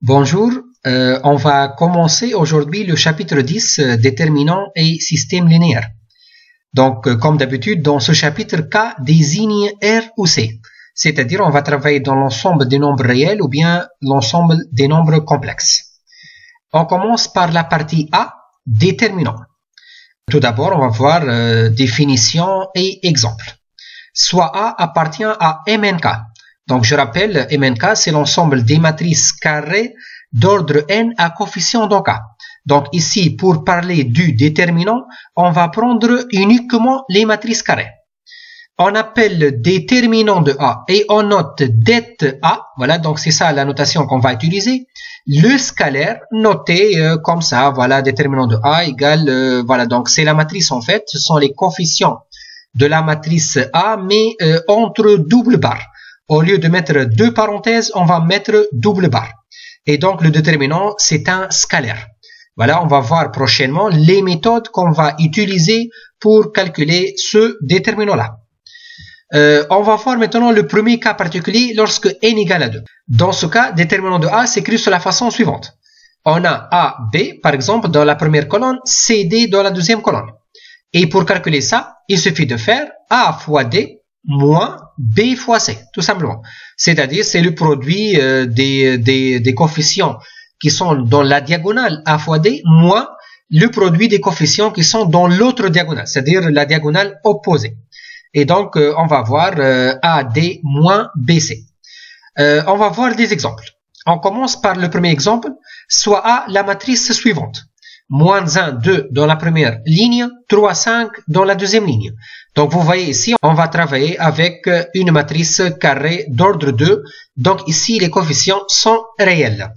Bonjour, on va commencer aujourd'hui le chapitre 10, déterminants et systèmes linéaires. Donc, comme d'habitude, dans ce chapitre, K désigne R ou C, c'est-à-dire on va travailler dans l'ensemble des nombres réels ou bien l'ensemble des nombres complexes. On commence par la partie A, déterminants. Tout d'abord, on va voir définition et exemple. Soit A appartient à MNK. Donc, je rappelle, MNK, c'est l'ensemble des matrices carrées d'ordre n à coefficient dans K. Donc, ici, pour parler du déterminant, on va prendre uniquement les matrices carrées. On appelle le déterminant de A et on note det A. Voilà, donc c'est ça la notation qu'on va utiliser. Le scalaire noté comme ça, voilà, déterminant de A égale, voilà, donc c'est la matrice en fait, ce sont les coefficients de la matrice A, mais entre double barre. Au lieu de mettre deux parenthèses, on va mettre double barre. Et donc, le déterminant, c'est un scalaire. Voilà, on va voir prochainement les méthodes qu'on va utiliser pour calculer ce déterminant-là. On va voir maintenant le premier cas particulier lorsque n égale à 2. Dans ce cas, déterminant de A s'écrit sur la façon suivante. On a A, B, par exemple, dans la première colonne, C, D dans la deuxième colonne. Et pour calculer ça, il suffit de faire A fois D moins B fois C, tout simplement. C'est-à-dire, c'est le produit des coefficients qui sont dans la diagonale A fois D moins le produit des coefficients qui sont dans l'autre diagonale, c'est-à-dire la diagonale opposée. Et donc, on va voir AD moins BC. On va voir des exemples. On commence par le premier exemple, soit A la matrice suivante. Moins 1, 2 dans la première ligne, 3, 5 dans la deuxième ligne. Donc, vous voyez ici, on va travailler avec une matrice carrée d'ordre 2. Donc, ici, les coefficients sont réels.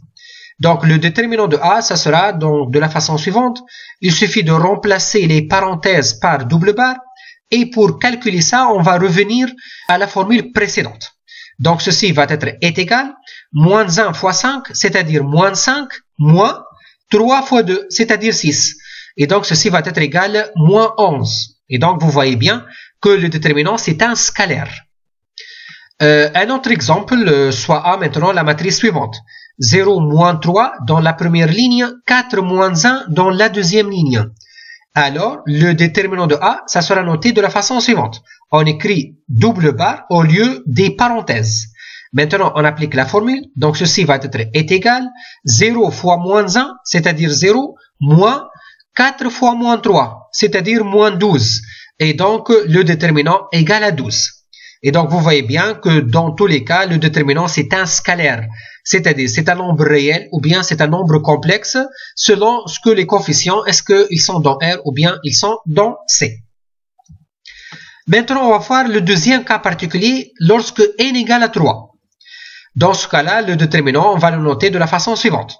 Donc, le déterminant de A, ça sera donc de la façon suivante. Il suffit de remplacer les parenthèses par double barre. Et pour calculer ça, on va revenir à la formule précédente. Donc, ceci va être est égal, moins 1 fois 5, c'est-à-dire moins 5, moins 3 fois 2, c'est-à-dire 6. Et donc, ceci va être égal moins 11. Et donc, vous voyez bien que le déterminant, c'est un scalaire. Un autre exemple, soit A maintenant la matrice suivante. 0 moins 3 dans la première ligne, 4 moins 1 dans la deuxième ligne. Alors, le déterminant de A, ça sera noté de la façon suivante. On écrit double barre au lieu des parenthèses. Maintenant, on applique la formule. Donc, ceci va être est égal 0 fois moins 1, c'est-à-dire 0, moins 4 fois moins 3, c'est-à-dire moins 12. Et donc, le déterminant égale à 12. Et donc, vous voyez bien que dans tous les cas, le déterminant, c'est un scalaire. C'est-à-dire, c'est un nombre réel ou bien c'est un nombre complexe selon ce que les coefficients, est-ce qu'ils sont dans R ou bien ils sont dans C. Maintenant, on va voir le deuxième cas particulier lorsque n égale à 3. Dans ce cas-là, le déterminant, on va le noter de la façon suivante.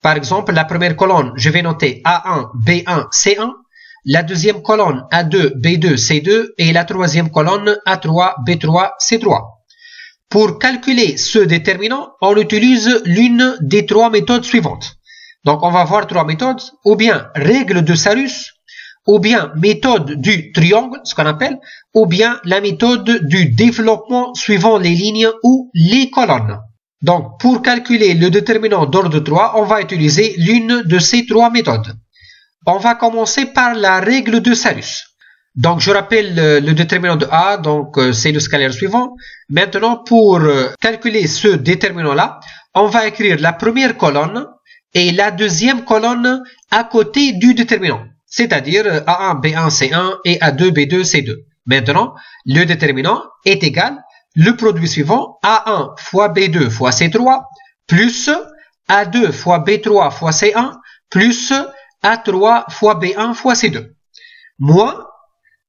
Par exemple, la première colonne, je vais noter A1, B1, C1. La deuxième colonne, A2, B2, C2. Et la troisième colonne, A3, B3, C3. Pour calculer ce déterminant, on utilise l'une des trois méthodes suivantes. Donc, on va voir trois méthodes, ou bien règle de Sarus, ou bien méthode du triangle, ce qu'on appelle, ou bien la méthode du développement suivant les lignes ou les colonnes. Donc, pour calculer le déterminant d'ordre 3, on va utiliser l'une de ces trois méthodes. On va commencer par la règle de Sarus. Donc, je rappelle le déterminant de A, donc c'est le scalaire suivant. Maintenant, pour calculer ce déterminant-là, on va écrire la première colonne et la deuxième colonne à côté du déterminant. C'est-à-dire A1, B1, C1 et A2, B2, C2. Maintenant, le déterminant est égal, le produit suivant, A1 fois B2 fois C3, plus A2 fois B3 fois C1, plus A3 fois B1 fois C2. Moins,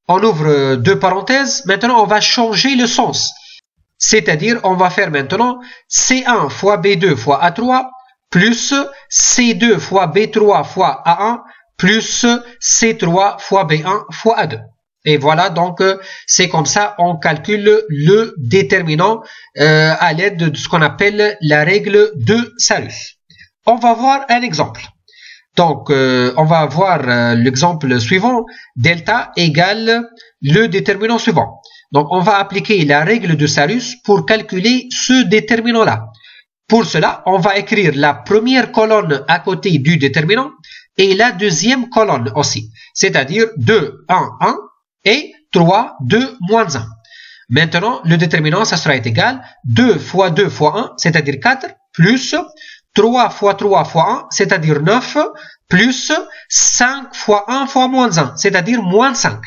on ouvre deux parenthèses, maintenant on va changer le sens. C'est-à-dire, on va faire maintenant C1 fois B2 fois A3, plus C2 fois B3 fois A1, plus C3 fois B1 fois A2. Et voilà, donc c'est comme ça on calcule le déterminant à l'aide de ce qu'on appelle la règle de Sarus. On va voir un exemple. Donc, on va voir l'exemple suivant, delta égale le déterminant suivant. Donc, on va appliquer la règle de Sarus pour calculer ce déterminant-là. Pour cela, on va écrire la première colonne à côté du déterminant et la deuxième colonne aussi. C'est-à-dire 2, 1, 1 et 3, 2, moins 1. Maintenant, le déterminant, ça sera égal 2 fois 2 fois 1, c'est-à-dire 4, plus 3 fois 3 fois 1, c'est-à-dire 9, plus 5 fois 1 fois moins 1, c'est-à-dire moins 5.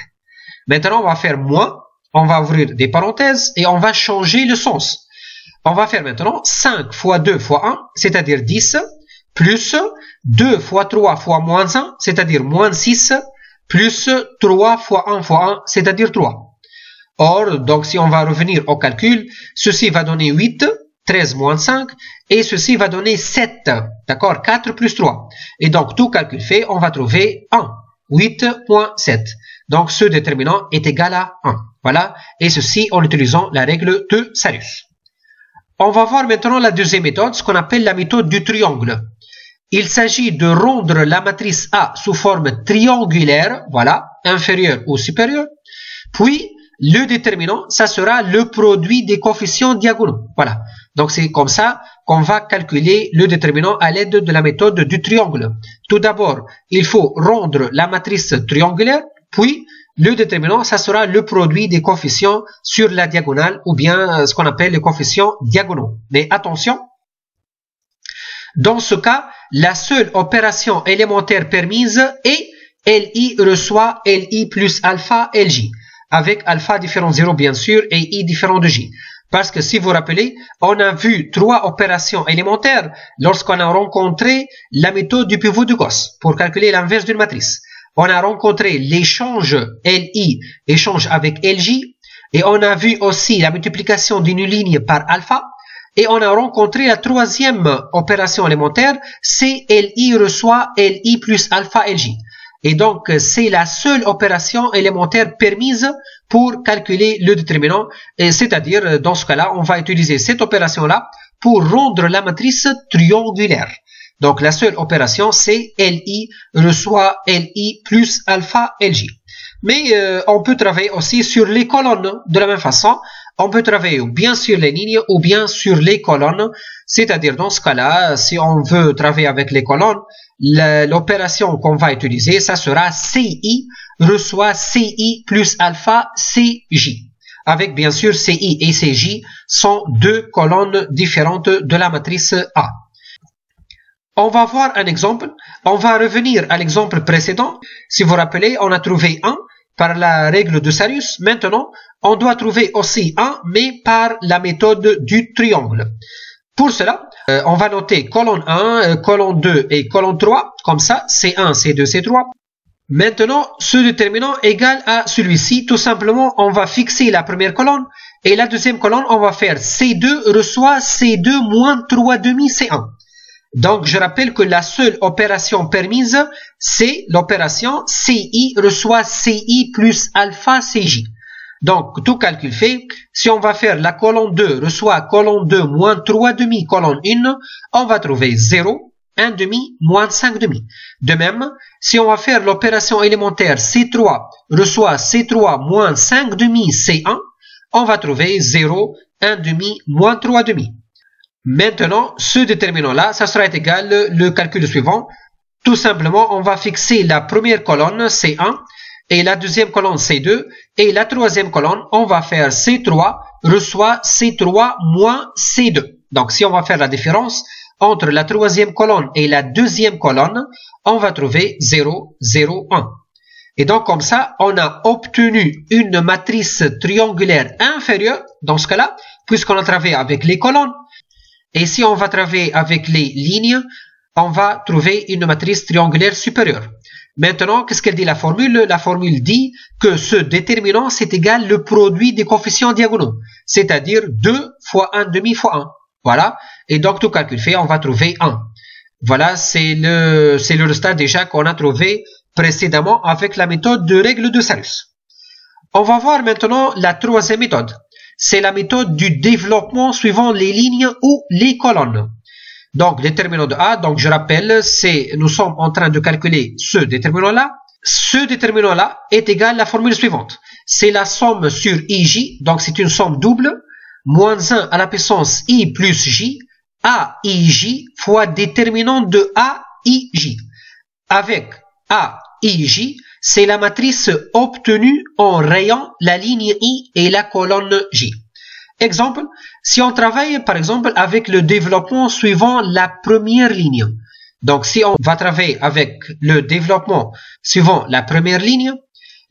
Maintenant, on va faire moins, on va ouvrir des parenthèses et on va changer le sens. On va faire maintenant 5 fois 2 fois 1, c'est-à-dire 10, plus 2 fois 3 fois moins 1, c'est-à-dire moins 6, plus 3 fois 1 fois 1, c'est-à-dire 3. Or, donc si on va revenir au calcul, ceci va donner 8, 13 moins 5, et ceci va donner 7, d'accord, 4 plus 3. Et donc, tout calcul fait, on va trouver 1, 8.7. Donc, ce déterminant est égal à 1. Voilà, et ceci en utilisant la règle de Sarius. On va voir maintenant la deuxième méthode, ce qu'on appelle la méthode du triangle. Il s'agit de rendre la matrice A sous forme triangulaire, voilà, inférieure ou supérieure, puis le déterminant, ça sera le produit des coefficients diagonaux. Voilà. Donc, c'est comme ça qu'on va calculer le déterminant à l'aide de la méthode du triangle. Tout d'abord, il faut rendre la matrice triangulaire, puis le déterminant, ça sera le produit des coefficients sur la diagonale ou bien ce qu'on appelle les coefficients diagonaux. Mais attention, dans ce cas, la seule opération élémentaire permise est LI reçoit LI plus alpha LJ, avec alpha différent de 0 bien sûr et I différent de J. Parce que si vous vous rappelez, on a vu 3 opérations élémentaires lorsqu'on a rencontré la méthode du pivot de Gauss pour calculer l'inverse d'une matrice. On a rencontré l'échange LI, échange avec LJ, et on a vu aussi la multiplication d'une ligne par alpha, et on a rencontré la troisième opération élémentaire, c'est LI reçoit LI plus alpha LJ. Et donc, c'est la seule opération élémentaire permise pour calculer le déterminant, c'est-à-dire, dans ce cas-là, on va utiliser cette opération-là pour rendre la matrice triangulaire. Donc, la seule opération, c'est LI reçoit LI plus alpha LJ. Mais on peut travailler aussi sur les colonnes de la même façon. On peut travailler ou bien sur les lignes ou bien sur les colonnes. C'est-à-dire, dans ce cas-là, si on veut travailler avec les colonnes, l'opération qu'on va utiliser, ça sera CI reçoit CI plus alpha CJ. Avec, bien sûr, CI et CJ sont deux colonnes différentes de la matrice A. On va voir un exemple. On va revenir à l'exemple précédent. Si vous vous rappelez, on a trouvé 1 par la règle de Sarius. Maintenant, on doit trouver aussi 1, mais par la méthode du triangle. Pour cela, on va noter colonne 1, colonne 2 et colonne 3. Comme ça, C1, C2, C3. Maintenant, ce déterminant égal à celui-ci. Tout simplement, on va fixer la première colonne. Et la deuxième colonne, on va faire C2 reçoit C2 moins 3 demi C1. Donc, je rappelle que la seule opération permise, c'est l'opération CI reçoit CI plus alpha CJ. Donc, tout calcul fait, si on va faire la colonne 2 reçoit colonne 2 moins 3 demi colonne 1, on va trouver 0, 1 demi, moins 5 demi. De même, si on va faire l'opération élémentaire C3 reçoit C3 moins 5 demi C1, on va trouver 0, 1 demi, moins 3 demi. Maintenant, ce déterminant-là, ça sera égal le calcul suivant. Tout simplement, on va fixer la première colonne C1 et la deuxième colonne C2 et la troisième colonne, on va faire C3 reçoit C3 moins C2. Donc, si on va faire la différence entre la troisième colonne et la deuxième colonne, on va trouver 0, 0, 1. Et donc, comme ça, on a obtenu une matrice triangulaire inférieure, dans ce cas-là, puisqu'on a travaillé avec les colonnes. Et si on va travailler avec les lignes, on va trouver une matrice triangulaire supérieure. Maintenant, qu'est-ce qu'elle dit la formule? La formule dit que ce déterminant, c'est égal le produit des coefficients diagonaux, c'est-à-dire 2 fois 1 demi fois 1. Voilà. Et donc, tout calcul fait, on va trouver 1. Voilà, c'est le résultat déjà qu'on a trouvé précédemment avec la méthode de règle de Sarius. On va voir maintenant la troisième méthode. C'est la méthode du développement suivant les lignes ou les colonnes. Donc, déterminant de A, donc je rappelle, nous sommes en train de calculer ce déterminant-là. Ce déterminant-là est égal à la formule suivante. C'est la somme sur IJ, donc c'est une somme double, moins 1 à la puissance I plus J, AIJ fois déterminant de AIJ. Avec AIJ, c'est la matrice obtenue en rayant la ligne I et la colonne J. Exemple, si on travaille par exemple avec le développement suivant la première ligne. Donc si on va travailler avec le développement suivant la première ligne,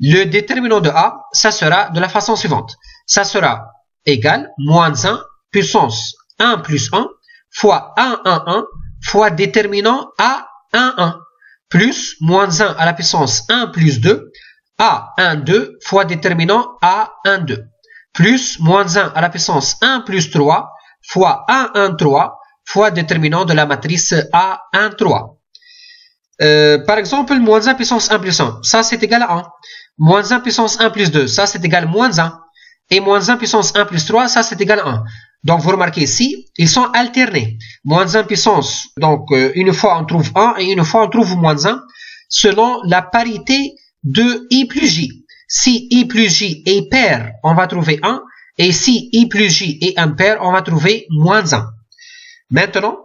le déterminant de A, ça sera de la façon suivante. Ça sera égal moins 1 puissance 1 plus 1 fois 1, 1, 1 fois déterminant A, 1, 1 plus moins 1 à la puissance 1 plus 2 A, 1, 2 fois déterminant A, 1, 2 plus moins 1 à la puissance 1 plus 3 fois 1, 1, 3 fois déterminant de la matrice A, 1, 3. Par exemple, moins 1 puissance 1 plus 1, ça c'est égal à 1. Moins 1 puissance 1 plus 2, ça c'est égal à moins 1. Et moins 1 puissance 1 plus 3, ça c'est égal à 1. Donc vous remarquez ici, ils sont alternés. Moins 1 puissance, donc une fois on trouve 1 et une fois on trouve moins 1, selon la parité de I plus J. Si I plus J est pair, on va trouver 1. Et si I plus J est impair, on va trouver moins 1. Maintenant,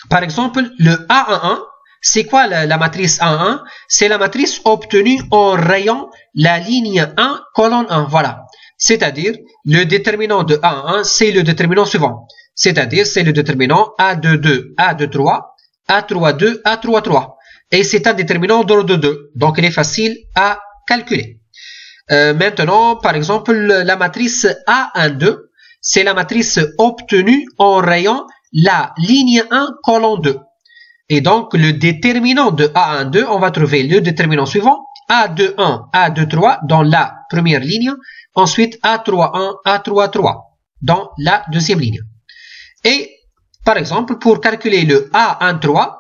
par exemple, le A11, c'est quoi la matrice A1? C'est la matrice obtenue en rayant la ligne 1, colonne 1. Voilà. C'est-à-dire, le déterminant de A1, c'est le déterminant suivant. C'est-à-dire, c'est le déterminant A22, A23, A32, A33. Et c'est un déterminant d'ordre 2. Donc, il est facile à calculer. Maintenant, par exemple, la matrice A12, c'est la matrice obtenue en rayant la ligne 1, colonne 2. Et donc, le déterminant de A12, on va trouver le déterminant suivant, A21, A23 dans la première ligne, ensuite A31, A33 dans la deuxième ligne. Et, par exemple, pour calculer le A13,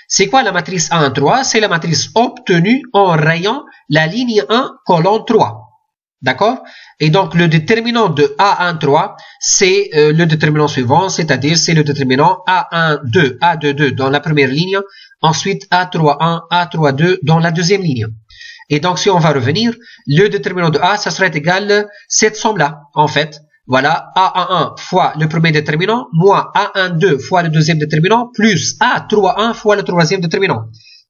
c'est quoi la matrice A13? C'est la matrice obtenue en rayant la ligne 1, colonne 3. D'accord? Et donc, le déterminant de A13, c'est le déterminant suivant, c'est-à-dire c'est le déterminant A12, A22 dans la première ligne, ensuite A31, A32 dans la deuxième ligne. Et donc, si on va revenir, le déterminant de A, ça serait égal à cette somme-là, en fait. Voilà, A11 fois le premier déterminant, moins A12 fois le deuxième déterminant, plus A31 fois le troisième déterminant.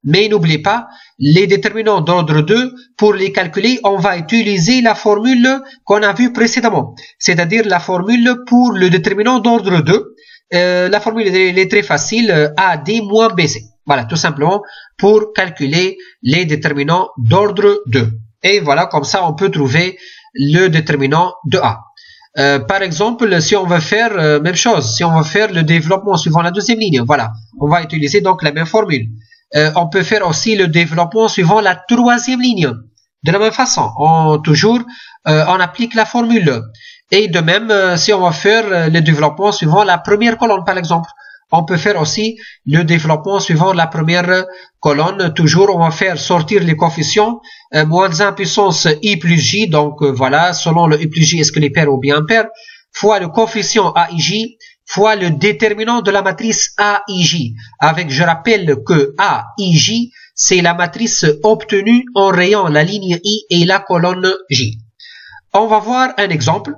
Mais n'oubliez pas, les déterminants d'ordre 2, pour les calculer, on va utiliser la formule qu'on a vue précédemment. C'est-à-dire la formule pour le déterminant d'ordre 2. La formule est très facile, AD moins BC. Voilà, tout simplement pour calculer les déterminants d'ordre 2. Et voilà, comme ça, on peut trouver le déterminant de A. Par exemple, si on veut faire même chose, si on veut faire le développement suivant la deuxième ligne, voilà, on va utiliser donc la même formule. On peut faire aussi le développement suivant la troisième ligne. De la même façon, on applique la formule. Et de même, si on va faire le développement suivant la première colonne, par exemple, on peut faire aussi le développement suivant la première colonne. Toujours, on va faire sortir les coefficients. Moins 1 puissance I plus J, donc voilà, selon le I plus J, est-ce que les paires ou bien impaires, fois le coefficient AIJ, fois le déterminant de la matrice AIJ. Avec, je rappelle que AIJ, c'est la matrice obtenue en rayant la ligne I et la colonne J. On va voir un exemple.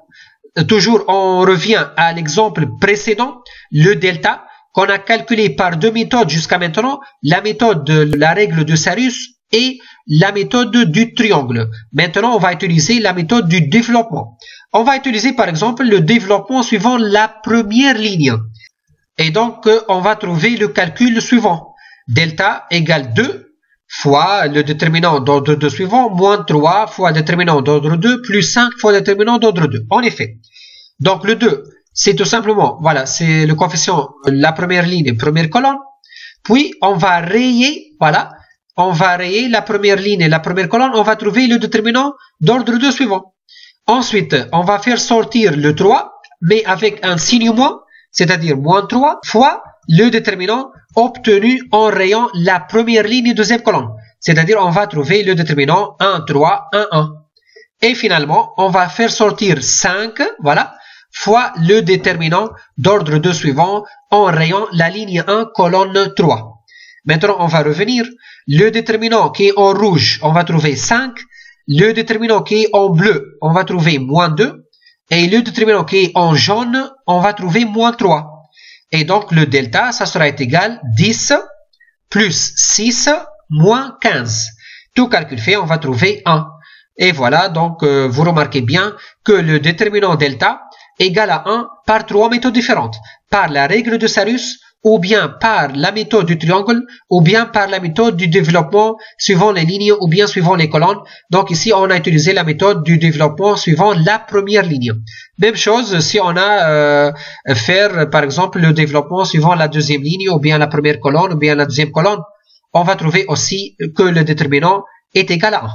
Toujours, on revient à l'exemple précédent, le delta, qu'on a calculé par deux méthodes jusqu'à maintenant, la méthode de la règle de Sarus et la méthode du triangle. Maintenant, on va utiliser la méthode du développement. On va utiliser par exemple le développement suivant la première ligne. Et donc, on va trouver le calcul suivant. Delta égale 2 fois le déterminant d'ordre 2 suivant, moins 3 fois déterminant d'ordre 2, plus 5 fois déterminant d'ordre 2. En effet. Donc, le 2, c'est tout simplement, voilà, c'est le coefficient, la première ligne, première colonne. Puis, on va rayer, voilà, on va rayer la première ligne et la première colonne, on va trouver le déterminant d'ordre 2 suivant. Ensuite, on va faire sortir le 3, mais avec un signe moins, c'est-à-dire moins 3 fois le déterminant obtenu en rayant la première ligne et deuxième colonne. C'est-à-dire, on va trouver le déterminant 1, 3, 1, 1. Et finalement, on va faire sortir 5, voilà, fois le déterminant d'ordre 2 suivant en rayant la ligne 1, colonne 3. Maintenant, on va revenir. Le déterminant qui est en rouge, on va trouver 5. Le déterminant qui est en bleu, on va trouver moins 2. Et le déterminant qui est en jaune, on va trouver moins 3. Et donc, le delta, ça sera égal 10 plus 6 moins 15. Tout calcul fait, on va trouver 1. Et voilà, donc, vous remarquez bien que le déterminant delta égale à 1 par 3 méthodes différentes. Par la règle de Sarus, ou bien par la méthode du triangle, ou bien par la méthode du développement suivant les lignes, ou bien suivant les colonnes. Donc ici, on a utilisé la méthode du développement suivant la première ligne. Même chose si on a faire, par exemple, le développement suivant la deuxième ligne, ou bien la première colonne, ou bien la deuxième colonne. On va trouver aussi que le déterminant est égal à 1.